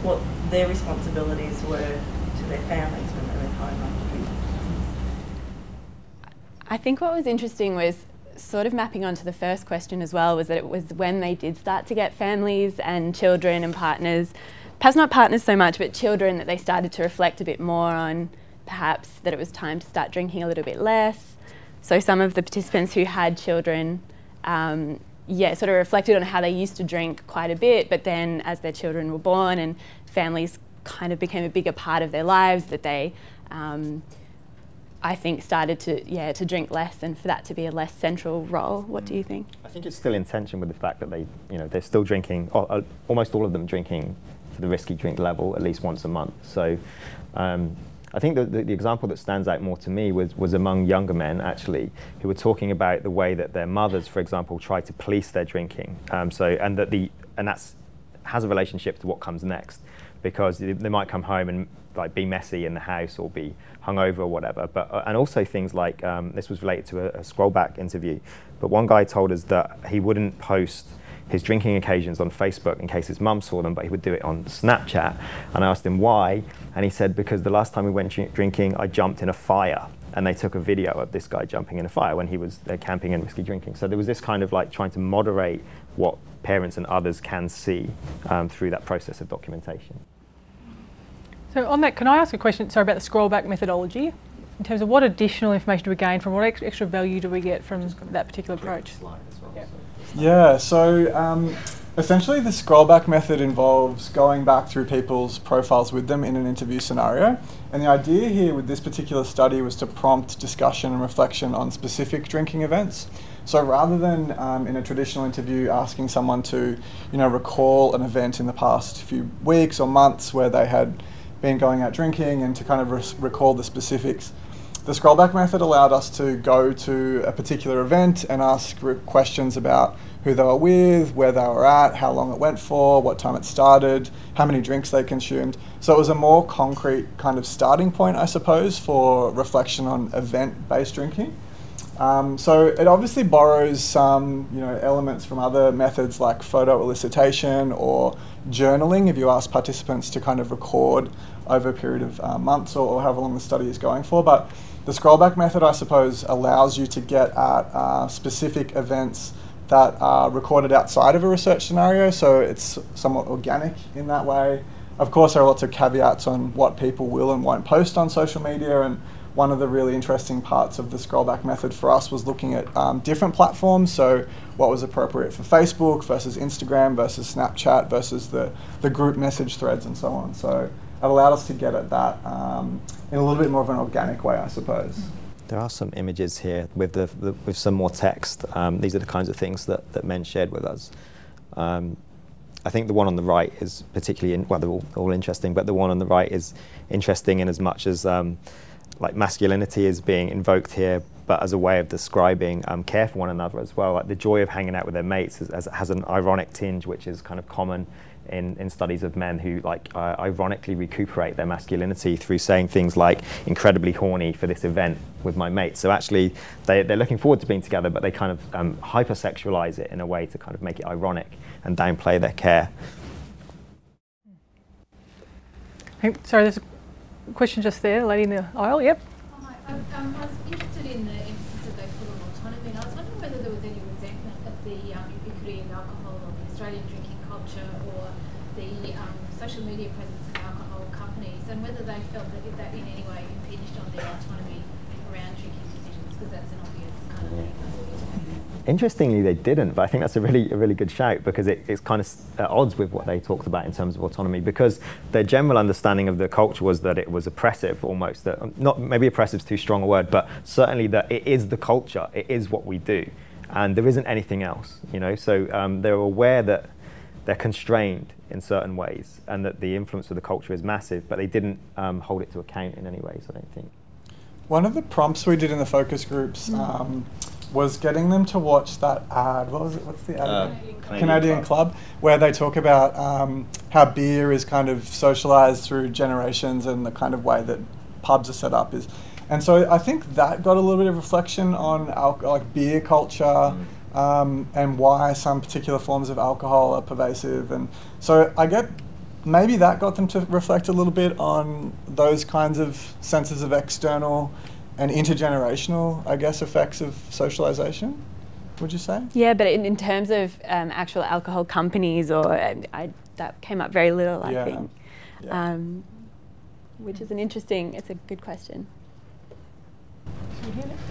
what their responsibilities were to their families when they went home after drinking. I think what was interesting was sort of mapping onto the first question as well, was that it was when they did start to get families and children and partners, perhaps not partners so much, but children, that they started to reflect a bit more on perhaps that it was time to start drinking a little bit less. So some of the participants who had children, sort of reflected on how they used to drink quite a bit, but then as their children were born and families kind of became a bigger part of their lives, that they I think started to drink less, and for that to be a less central role. What do you think? I think it's still in tension with the fact that they're still drinking, almost all of them drinking to the risky drink level at least once a month. So I think the example that stands out more to me was among younger men, actually, who were talking about the way that their mothers, for example, try to police their drinking. And that's has a relationship to what comes next, because they might come home and be messy in the house or be hungover or whatever. But and also things like this was related to a Scrollback interview. But one guy told us that he wouldn't post his drinking occasions on Facebook in case his mum saw them, but he would do it on Snapchat. And I asked him why, and he said, because the last time we went drinking, I jumped in a fire. And they took a video of this guy jumping in a fire when he was camping and risky drinking. So there was this kind of trying to moderate what parents and others can see through that process of documentation. So on that, can I ask a question, sorry, about the Scrollback methodology? In terms of what additional information do we gain from, what extra value do we get from that particular approach? Yeah, so essentially the Scrollback method involves going back through people's profiles with them in an interview scenario. And the idea here with this particular study was to prompt discussion and reflection on specific drinking events. So rather than in a traditional interview asking someone to, recall an event in the past few weeks or months where they had been going out drinking and to kind of recall the specifics, the Scrollback method allowed us to go to a particular event and ask questions about who they were with, where they were at, how long it went for, what time it started, how many drinks they consumed. So it was a more concrete kind of starting point, I suppose, for reflection on event-based drinking. So it obviously borrows some elements from other methods like photo elicitation or journaling, if you ask participants to kind of record over a period of months or however long the study is going for. But the Scrollback method, I suppose, allows you to get at specific events that are recorded outside of a research scenario, so it's somewhat organic in that way. Of course, there are lots of caveats on what people will and won't post on social media, and one of the really interesting parts of the Scrollback method for us was looking at different platforms, so what was appropriate for Facebook versus Instagram versus Snapchat versus the group message threads and so on. So it allowed us to get at that in a little bit more of an organic way, I suppose. There are some images here with with some more text. These are the kinds of things that men shared with us. I think the one on the right is particularly, well, they're all interesting, but the one on the right is interesting in as much as masculinity is being invoked here, but as a way of describing care for one another as well. Like the joy of hanging out with their mates has an ironic tinge, which is kind of common in studies of men who ironically recuperate their masculinity through saying things like incredibly horny for this event with my mates. So actually they're looking forward to being together, but they kind of hypersexualize it in a way to kind of make it ironic and downplay their care. Hey, sorry, there's a question just there, lady in the aisle. Yep. Hi, I was interested in the emphasis that they put on autonomy, and I was wondering whether there was any resentment at the ubiquity of alcohol or the Australian drinking culture or the social media presence of alcohol companies, and whether they felt that that in any way impinged on their autonomy around drinking decisions, because that's an obvious kind of thing. Interestingly, they didn't, but I think that's a really good shout, because it's kind of at odds with what they talked about in terms of autonomy, because their general understanding of the culture was that it was oppressive almost, that not maybe oppressive is too strong a word, but certainly that it is the culture, it is what we do, and there isn't anything else, so they're aware that they're constrained in certain ways and that the influence of the culture is massive, but they didn't hold it to account in any ways, I don't think. One of the prompts we did in the focus groups was getting them to watch that ad. What was it? What's the ad? Canadian Club, where they talk about how beer is kind of socialized through generations and the kind of way that pubs are set up is. And so I think that got a little bit of reflection on like beer culture and why some particular forms of alcohol are pervasive. And so I get maybe that got them to reflect a little bit on those kinds of senses of external and intergenerational, I guess, effects of socialization, would you say? Yeah, but in terms of actual alcohol companies, or that came up very little, I think, which is it's a good question.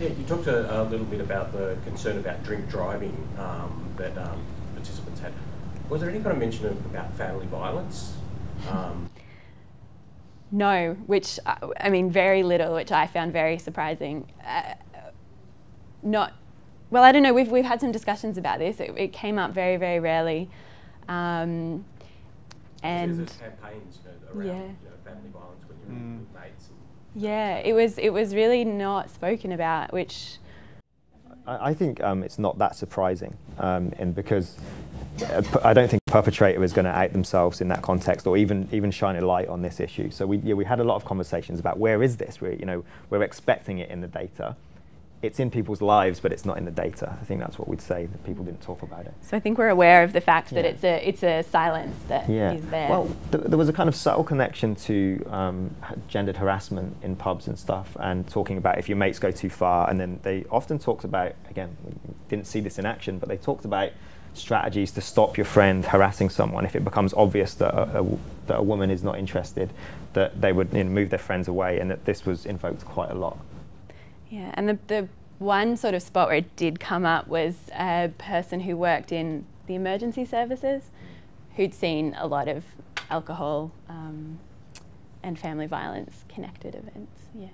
Yeah, you talked a little bit about the concern about drink driving that participants had. Was there any kind of mention about family violence? No, which, I mean, very little, which I found very surprising. Well, I don't know, we've had some discussions about this. It came up very, very rarely. And there's campaigns around family violence when you're with mates. Yeah, it was really not spoken about, which... I think it's not that surprising, and because I don't think a perpetrator is going to out themselves in that context, or even shine a light on this issue. So we had a lot of conversations about where is this? We're expecting it in the data. It's in people's lives, but it's not in the data. I think that's what we'd say, that people didn't talk about it. So I think we're aware of the fact that it's a silence that is there. Well, there was a kind of subtle connection to gendered harassment in pubs and stuff, and talking about if your mates go too far. And then they often talked about, again, we didn't see this in action, but they talked about strategies to stop your friend harassing someone if it becomes obvious that a woman is not interested, that they would move their friends away, and that this was invoked quite a lot. Yeah, and the one sort of spot where it did come up was a person who worked in the emergency services who'd seen a lot of alcohol and family violence connected events. Yeah.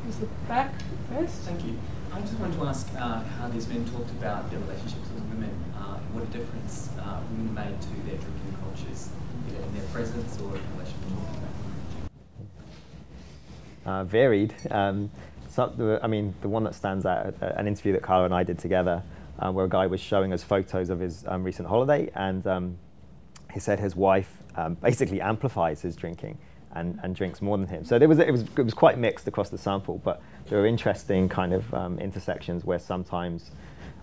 Is the back first? Thank you. I just wanted to ask how there's been talked about their relationships with women, what a difference women made to their drinking cultures, either in their presence or in relation to talking about varied. I mean, the one that stands out, an interview that Carla and I did together, where a guy was showing us photos of his recent holiday, and he said his wife basically amplifies his drinking and drinks more than him. So it was quite mixed across the sample, but there were interesting kind of intersections where sometimes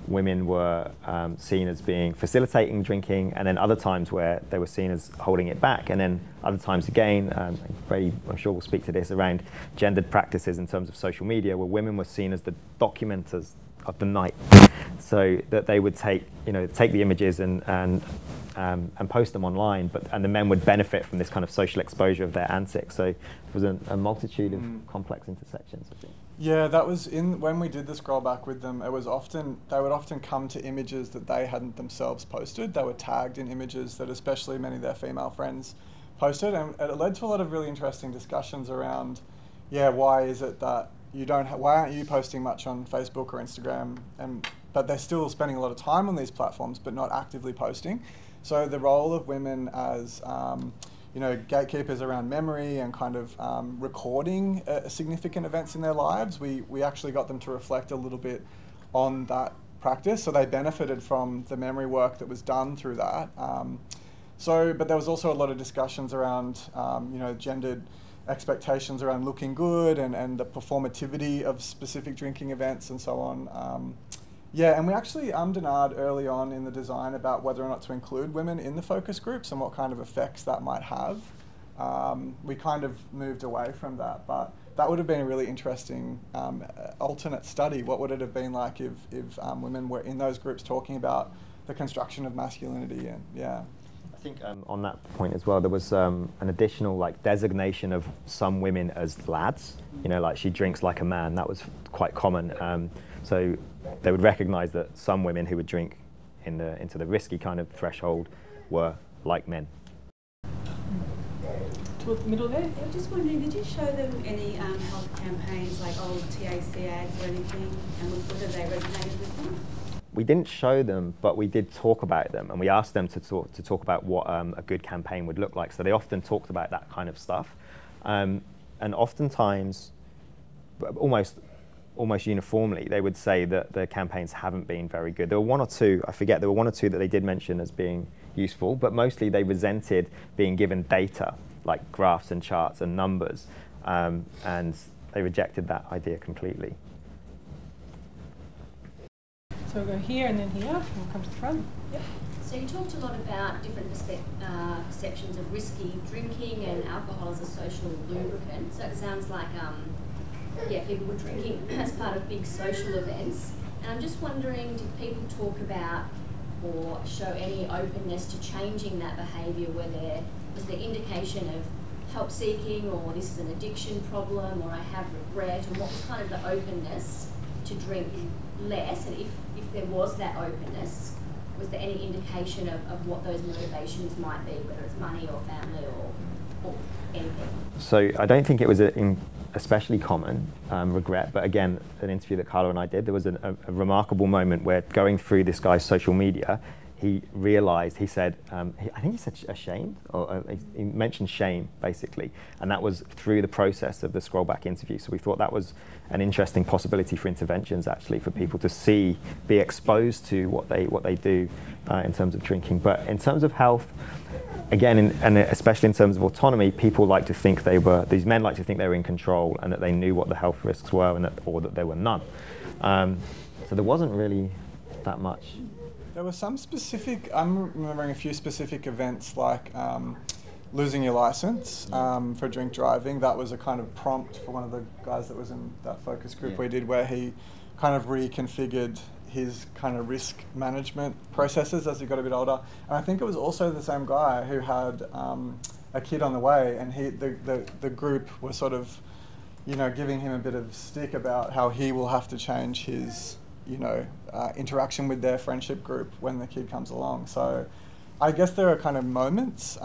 women were seen as being facilitating drinking, and then other times where they were seen as holding it back, and then other times again, Brady, I'm sure we'll speak to this, around gendered practices in terms of social media, where women were seen as the documenters of the night, so that they would take the images and post them online, and the men would benefit from this kind of social exposure of their antics. So it was a multitude of complex intersections, I think. Yeah, that was when we did the scroll back with them, they would often come to images that they hadn't themselves posted. They were tagged in images that especially many of their female friends posted, and it led to a lot of really interesting discussions around, why is it that why aren't you posting much on Facebook or Instagram, but they're still spending a lot of time on these platforms but not actively posting. So the role of women as gatekeepers around memory and kind of recording significant events in their lives, we actually got them to reflect a little bit on that practice. So they benefited from the memory work that was done through that. But there was also a lot of discussions around, gendered expectations around looking good and the performativity of specific drinking events and so on. And we actually denied early on in the design about whether or not to include women in the focus groups and what kind of effects that might have. We kind of moved away from that, but that would have been a really interesting alternate study. What would it have been like if women were in those groups talking about the construction of masculinity? I think on that point as well, there was an additional designation of some women as lads. Like she drinks like a man. That was quite common. So they would recognise that some women who would drink into the risky kind of threshold were like men. Towards the middle there. I'm just wondering, did you show them any health campaigns like old TAC ads or anything, and whether they resonated with them? We didn't show them, but we did talk about them, and we asked them to talk about what a good campaign would look like. So they often talked about that kind of stuff, and oftentimes, almost uniformly, they would say that the campaigns haven't been very good. There were one or two that they did mention as being useful, but mostly they resented being given data like graphs and charts and numbers, and they rejected that idea completely. So we'll go here and then here, and we'll come to the front. Yep. So you talked a lot about different perceptions of risky drinking and alcohol as a social lubricant. So it sounds like, people were drinking as part of big social events. And I'm just wondering, did people talk about or show any openness to changing that behaviour? Was there indication of help seeking, or this is an addiction problem, or I have regret, or what was kind of the openness to drink less? And if there was that openness, was there any indication of what those motivations might be, whether it's money or family or anything? So I don't think it was especially common, regret, but again, an interview that Carla and I did, there was a remarkable moment where going through this guy's social media, he realized, he said, I think he said ashamed, or he mentioned shame, basically, and that was through the process of the scroll back interview. So we thought that was an interesting possibility for interventions, actually, for people to be exposed to what they do in terms of drinking. But in terms of health, again, and especially in terms of autonomy, people like to think these men like to think they were in control and that they knew what the health risks were, or that there were none. So there wasn't really that much. There were some specific, I'm remembering a few specific events like losing your license for drink driving. That was a kind of prompt for one of the guys that was in that focus group we did, where he kind of reconfigured his kind of risk management processes as he got a bit older. And I think it was also the same guy who had a kid on the way, and the group was sort of, giving him a bit of stick about how he will have to change his interaction with their friendship group when the kid comes along. So I guess there are kind of moments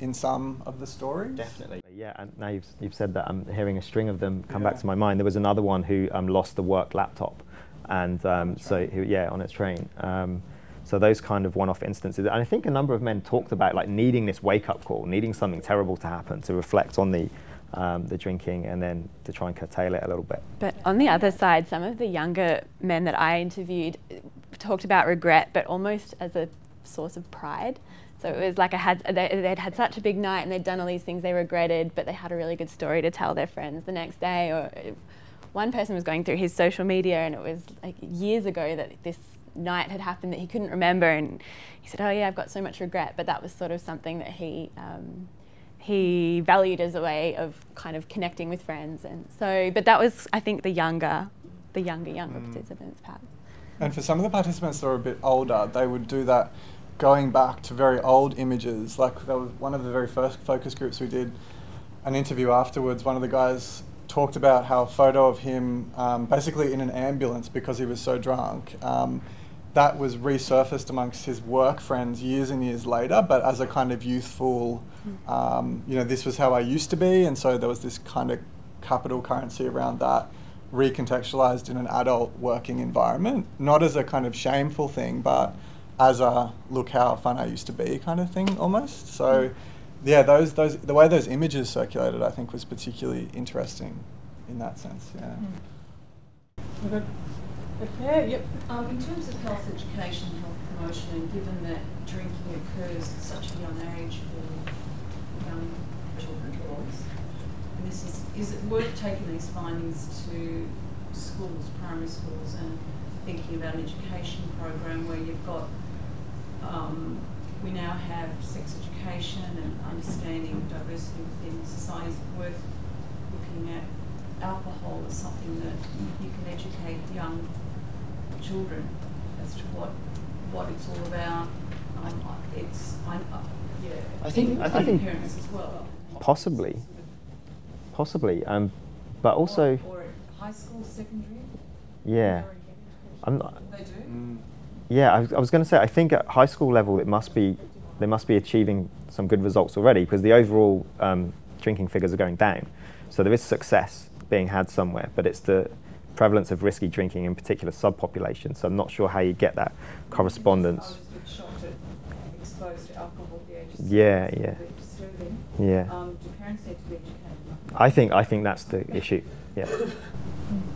in some of the stories. Definitely. Yeah, and now you've said that, I'm hearing a string of them come back to my mind. There was another one who lost the work laptop, and on its train. So those kind of one-off instances. And I think a number of men talked about like needing this wake-up call, needing something terrible to happen to reflect on the drinking and then to try and curtail it a little bit. But on the other side, some of the younger men that I interviewed talked about regret, but almost as a source of pride. So it was like they'd had such a big night and they'd done all these things they regretted, but they had a really good story to tell their friends the next day. Or one person was going through his social media, and it was like years ago that this night had happened that he couldn't remember, and he said, "Oh yeah, I've got so much regret," but that was sort of something that he valued as a way of kind of connecting with friends. And so, but that was, I think, the younger participants perhaps. And for some of the participants that were a bit older, they would do that going back to very old images. Like that was one of the very first focus groups we did an interview afterwards. One of the guys talked about how a photo of him basically in an ambulance because he was so drunk, that was resurfaced amongst his work friends years and years later, but as a kind of youthful, this was how I used to be, and so there was this kind of capital currency around that, recontextualized in an adult working environment, not as a kind of shameful thing, but as a look how fun I used to be kind of thing almost. So yeah, the way those images circulated, I think, was particularly interesting in that sense. Yeah. Okay. Okay, yep. In terms of health education, health promotion, and given that drinking occurs at such a young age for young children, boys, and is it worth taking these findings to schools, primary schools, and thinking about an education program where you've got, we now have sex education and understanding diversity within society? Is it worth looking at alcohol as something that you can educate young children as to what it's all about? I think parents as well. Possibly, but also. Or at high school, secondary. Yeah, I'm not. They do. Yeah, I was going to say, I think at high school level they must be achieving some good results already, because the overall drinking figures are going down. So there is success being had somewhere, but it's the prevalence of risky drinking in particular subpopulations. So I'm not sure how you get that correspondence. I was a bit shocked at exposed to alcohol at the age of 6. Yeah. A bit disturbing. Yeah. Do parents need to be I educated? think that's the issue. Yeah.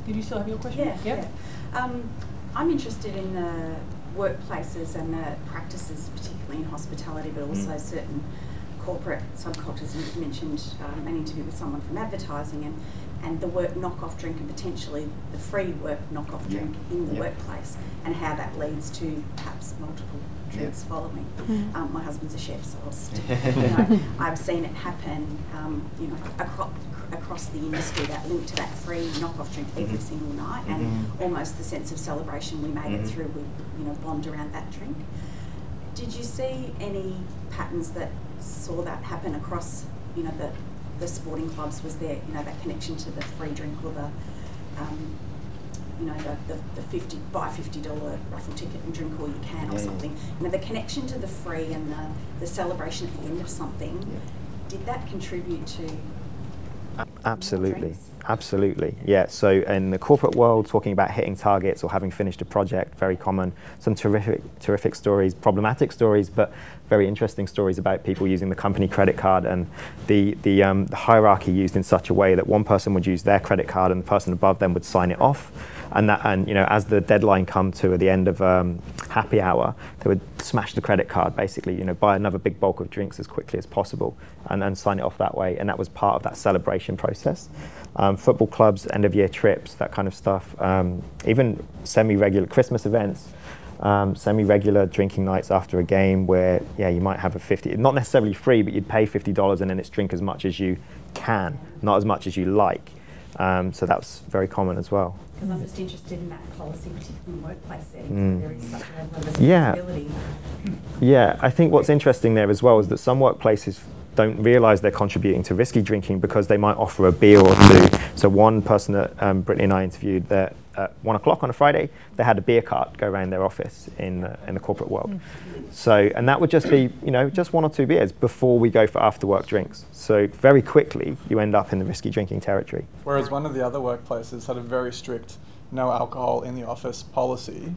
Did you still have your question? Yeah. I'm interested in the workplaces and the practices, particularly in hospitality, but also certain corporate subcultures. You mentioned an interview with someone from advertising and the work knockoff drink and potentially the free work knockoff drink in the workplace, and how that leads to perhaps multiple drinks following. My husband's a chef, so I've seen it happen across the industry, that link to that free knockoff drink every single night, and almost the sense of celebration we made it through, we bond around that drink. Did you see any patterns that saw that happen across, the sporting clubs? Was there, that connection to the free drink, or the buy $50 raffle ticket and drink all you can, or something? The connection to the free and the celebration at the end of something, did that contribute to? Absolutely, absolutely, yeah. So in the corporate world, talking about hitting targets or having finished a project, very common. Some terrific stories, problematic stories, but very interesting stories about people using the company credit card, and the hierarchy used in such a way that one person would use their credit card and the person above them would sign it off. And as the deadline come to the end of happy hour, they would smash the credit card, basically, buy another big bulk of drinks as quickly as possible and sign it off that way. And that was part of that celebration process. Football clubs, end of year trips, that kind of stuff. Even semi-regular Christmas events, semi-regular drinking nights after a game where, you might have not necessarily free, but you'd pay $50 and then it's drink as much as you can, not as much as you like. So that's very common as well. Because I'm just interested in that policy, particularly in workplace settings, where there is such a level of responsibility. Yeah, I think what's interesting there as well is that some workplaces don't realise they're contributing to risky drinking because they might offer a beer or two. So one person that Brittany and I interviewed, that at 1 o'clock on a Friday, they had a beer cart go around their office in the corporate world. So, and that would just be, just 1 or 2 beers before we go for after work drinks. So very quickly, you end up in the risky drinking territory. Whereas one of the other workplaces had a very strict no alcohol in the office policy.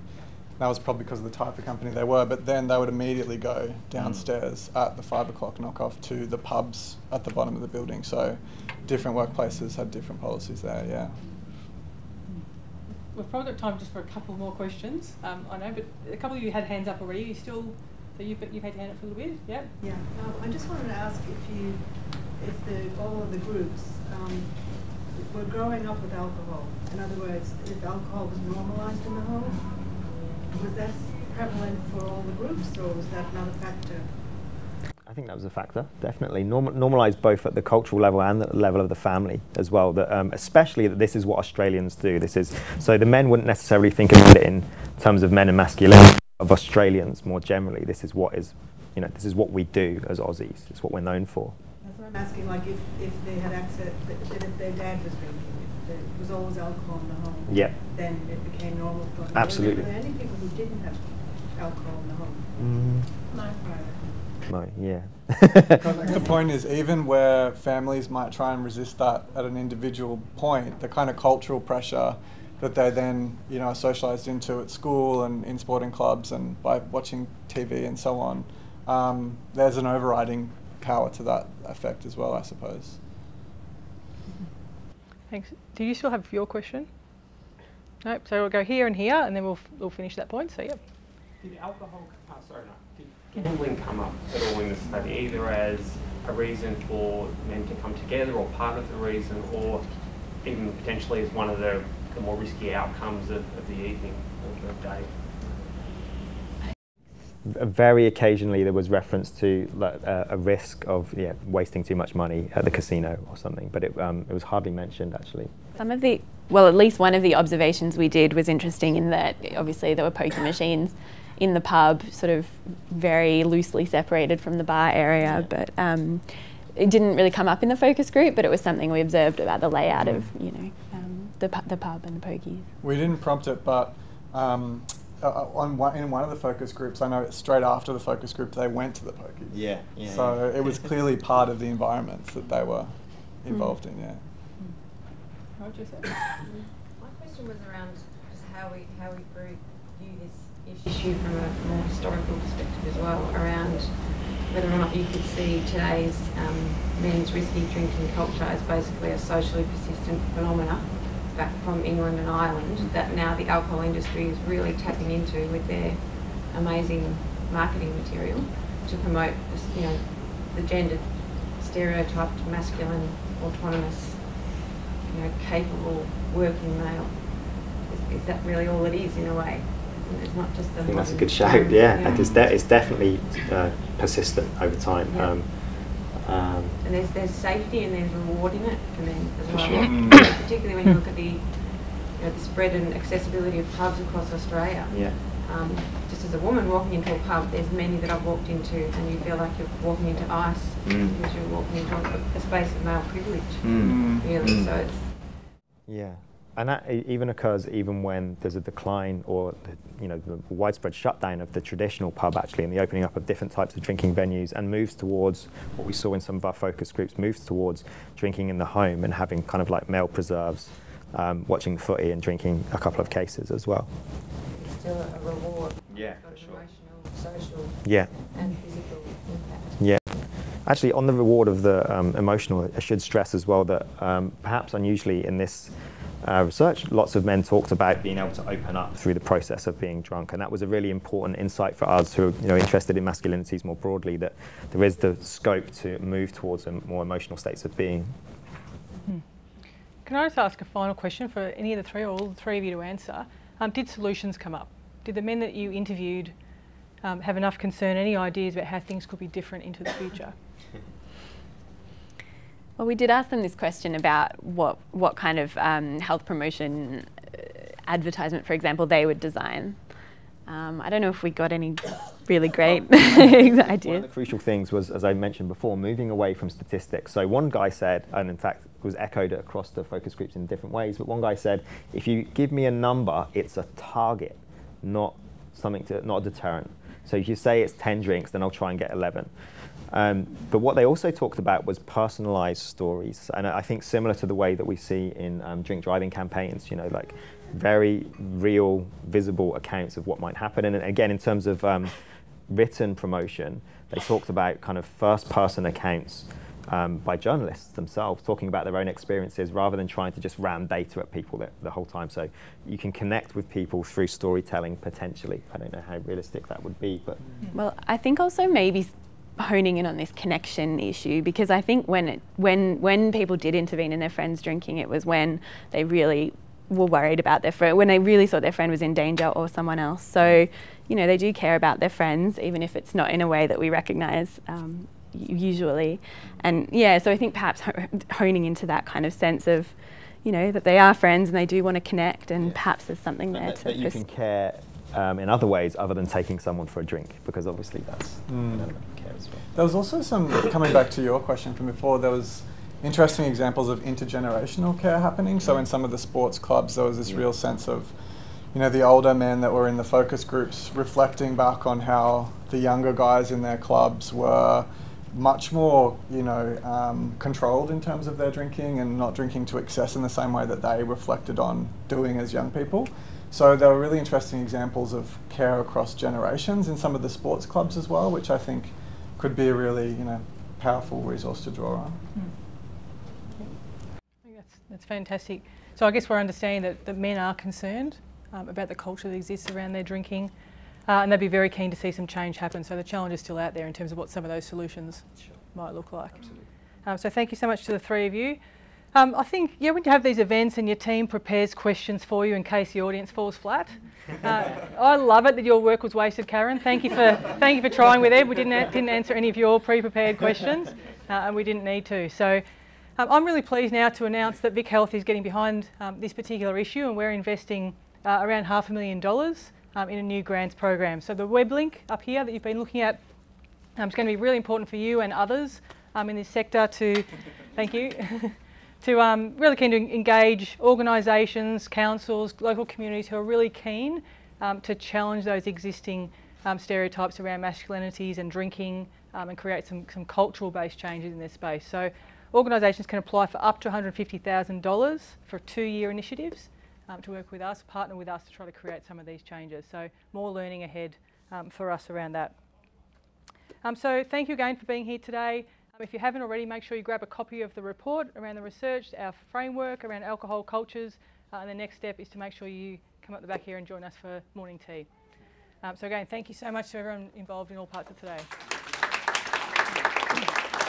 That was probably because of the type of company they were, but then they would immediately go downstairs at the 5 o'clock knockoff to the pubs at the bottom of the building. So different workplaces had different policies there, yeah. We've probably got time just for a couple more questions. I know, but a couple of you had hands up already. You still, so you've had your hand up for a little bit? Yeah. Yeah. I just wanted to ask if all of the groups were growing up with alcohol. In other words, if alcohol was normalised in the home, was that prevalent for all the groups, or was that not a factor? I think that was a factor, definitely. Normalised both at the cultural level and the level of the family as well, that especially that this is what Australians do. So the men wouldn't necessarily think about it in terms of men and masculinity, of Australians more generally. This is what we do as Aussies. It's what we're known for. That's what I'm asking, like if they had access, that if their dad was drinking, if there was always alcohol in the home, then it became normal for them. Absolutely. Were there any people who didn't have alcohol in the home? No. No, yeah. The point is, even where families might try and resist that at an individual point, the kind of cultural pressure that they then, are socialised into at school and in sporting clubs and by watching TV and so on, there's an overriding power to that effect as well, I suppose. Thanks. Do you still have your question? Nope. So we'll go here and here, and then we'll finish that point. So Did alcohol? Did gambling come up at all in the study, either as a reason for men to come together, or part of the reason, or even potentially as one of the more risky outcomes of the evening or the day? Very occasionally there was reference to a risk of wasting too much money at the casino or something, but it was hardly mentioned actually. At least one of the observations we did was interesting in that obviously there were poker machines in the pub, sort of very loosely separated from the bar area, but it didn't really come up in the focus group, but it was something we observed about the layout of the pub and the pokies. We didn't prompt it, but in one of the focus groups, I know straight after the focus group, they went to the pokies. So it was clearly part of the environments that they were involved in. Yeah. What would you say? My question was around just how we view this issue from a more historical perspective as well, around whether or not you could see today's men's risky drinking culture as basically a socially persistent phenomena back from England and Ireland that now the alcohol industry is really tapping into with their amazing marketing material to promote, the gendered, stereotyped, masculine, autonomous, capable, working male. Is that really all it is in a way? And it's not just the. I think that's a good shout. Yeah. It's definitely persistent over time. Yeah. And there's safety and there's reward in it for men as well. Sure. Particularly when you look at the the spread and accessibility of pubs across Australia. Yeah. Just as a woman walking into a pub, there's many that I've walked into, and you feel like you're walking into ice because you're walking into a space of male privilege. Really, so it's. Yeah. And that even occurs even when there's a decline or the widespread shutdown of the traditional pub, actually, and the opening up of different types of drinking venues, and moves towards what we saw in some of our focus groups, moves towards drinking in the home and having kind of like male preserves, watching footy and drinking a couple of cases as well. Still a reward. Yeah, for sure. Emotional, social, and physical impact. Yeah. Actually, on the reward of the emotional, I should stress as well that perhaps unusually in this research, lots of men talked about being able to open up through the process of being drunk, and that was a really important insight for us who are interested in masculinities more broadly, that there is the scope to move towards more emotional states of being. Can I just ask a final question for any of the three or all the three of you to answer? Did solutions come up? Did the men that you interviewed have enough concern, any ideas about how things could be different into the future? Well, we did ask them this question about what kind of health promotion advertisement, for example, they would design. I don't know if we got any really great ideas. One of the crucial things was, as I mentioned before, moving away from statistics. So one guy said, and in fact was echoed across the focus groups in different ways, but one guy said, if you give me a number, it's a target, not a deterrent. So if you say it's 10 drinks, then I'll try and get 11. But what they also talked about was personalised stories, and I think similar to the way that we see in drink driving campaigns, like very real, visible accounts of what might happen. And again, in terms of written promotion, they talked about kind of first-person accounts by journalists themselves, talking about their own experiences rather than trying to just ram data at people the whole time. So you can connect with people through storytelling, potentially. I don't know how realistic that would be, but... Well, I think also maybe honing in on this connection issue, because I think when people did intervene in their friends drinking, it was when they really were worried about their friend, when they really thought their friend was in danger or someone else. So, they do care about their friends, even if it's not in a way that we recognise usually. And so I think perhaps honing into that kind of sense of, that they are friends and they do want to connect, and perhaps there's something there that you can care in other ways other than taking someone for a drink, because obviously that's care as well. There was also some, coming back to your question from before, there was interesting examples of intergenerational care happening. So in some of the sports clubs, there was this real sense of, the older men that were in the focus groups reflecting back on how the younger guys in their clubs were much more, controlled in terms of their drinking and not drinking to excess in the same way that they reflected on doing as young people. So there were really interesting examples of care across generations in some of the sports clubs as well, which I think could be a really, powerful resource to draw on. I think that's fantastic. So I guess we're understanding that men are concerned about the culture that exists around their drinking, and they'd be very keen to see some change happen. So the challenge is still out there in terms of what some of those solutions might look like. So thank you so much to the three of you. I think, when you have these events and your team prepares questions for you in case the audience falls flat. I love it that your work was wasted, Karen. Thank you for trying with Ed. We didn't answer any of your pre-prepared questions, and we didn't need to. So I'm really pleased now to announce that Vic Health is getting behind this particular issue, and we're investing around $500,000 in a new grants program. So the web link up here that you've been looking at is going to be really important for you and others in this sector to, thank you, to really keen to engage organisations, councils, local communities who are really keen to challenge those existing stereotypes around masculinities and drinking and create some cultural based changes in this space. So organisations can apply for up to $150,000 for 2-year initiatives to work with us, partner with us to try to create some of these changes. So more learning ahead for us around that. So thank you again for being here today. If you haven't already, make sure you grab a copy of the report around the research, our framework around alcohol cultures, and the next step is to make sure you come up the back here and join us for morning tea. So again, thank you so much to everyone involved in all parts of today. you.